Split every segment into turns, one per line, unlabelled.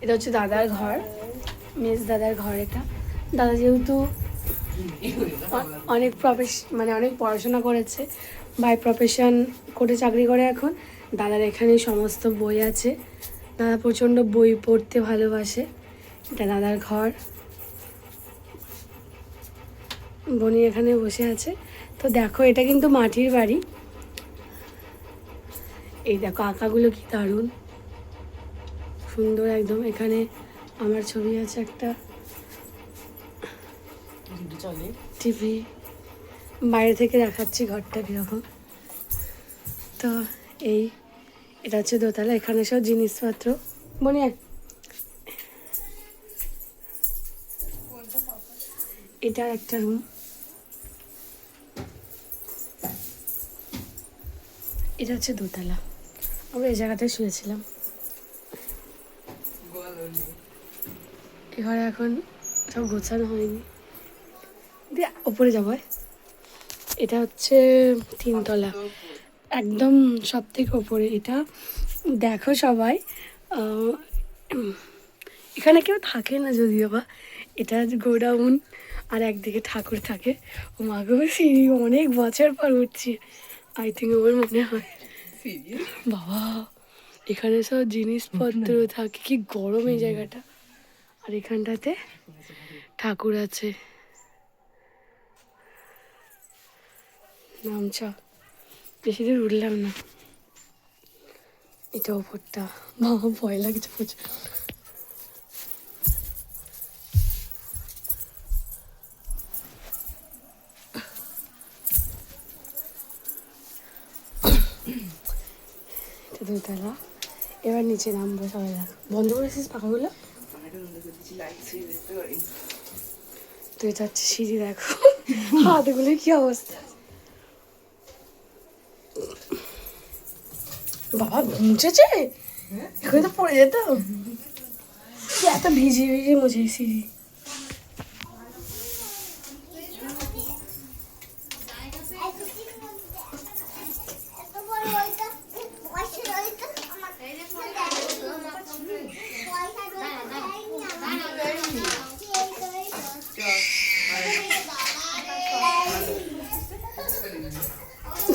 এটা হচ্ছে দাদার ঘর, মেজ দাদার ঘর। এটা দাদা যেহেতু অনেক মানে অনেক পড়াশোনা করেছে, বাই প্রফেশন করে চাকরি করে এখন। দাদার এখানে সমস্ত বই আছে, দাদা প্রচণ্ড বই পড়তে ভালোবাসে। এটা দাদার ঘর, বনি এখানে বসে আছে। তো দেখো এটা কিন্তু মাটির বাড়ি। এই দেখো আঁকাগুলো কি দারুণ সুন্দর একদম। এখানে আমার ছবি আছে একটা, টিভি। বাইরে থেকে দেখাচ্ছি ঘরটা কীরকম। তো এটা হচ্ছে দোতলা, এখানে সব জিনিসপত্র। মনে এটা একটা রুম। এটা হচ্ছে দোতলা, আমরা এই জায়গাটায় শুয়েছিলাম। এঘরে এখন সব গোছানো হয়নি, দিয়ে ওপরে যাবো। এটা হচ্ছে 3 তলা, একদম সব থেকে ওপরে। এটা দেখো সবাই, এখানে কেউ থাকে না যদিও বা, এটা গোডাউন আর একদিকে ঠাকুর থাকে। ও মাগো, সিঁড়ি অনেক বছর পর উঠছি, আই থিঙ্ক আমার মনে হয়। বাবা, এখানে সব জিনিসপত্র থাকে, কি গরম এই জায়গাটা। আর এখানটাতে ঠাকুর আছে। নামছা, বেশি দূর উঠলাম না। এটা ওপরটা, বাবা ভয় লাগছে প্রচুর। এটা 2 তলা, এবার নিচে নামবো সবাই। বন্ধ করেছিস পাখাগুলো? তো এটা হচ্ছে সিঁড়ি, দেখো হাতগুলোর কি অবস্থা। বাবা মুছেছে, এখানে তো পড়ে যেত। এত ভিজে ভিজে মুছে সিঁড়ি।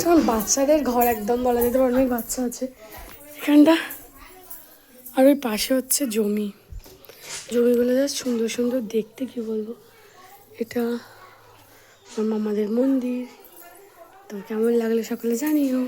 যখন বাচ্চাদের ঘর একদম বলা যেতে পারে, অনেক বাচ্চা আছে এখানটা। আর ওই পাশে হচ্ছে জমিগুলো জাস্ট সুন্দর সুন্দর দেখতে, কি বলবো। এটা আমার মামাদের মন্দির। তো কেমন লাগলো সকলে জানিও।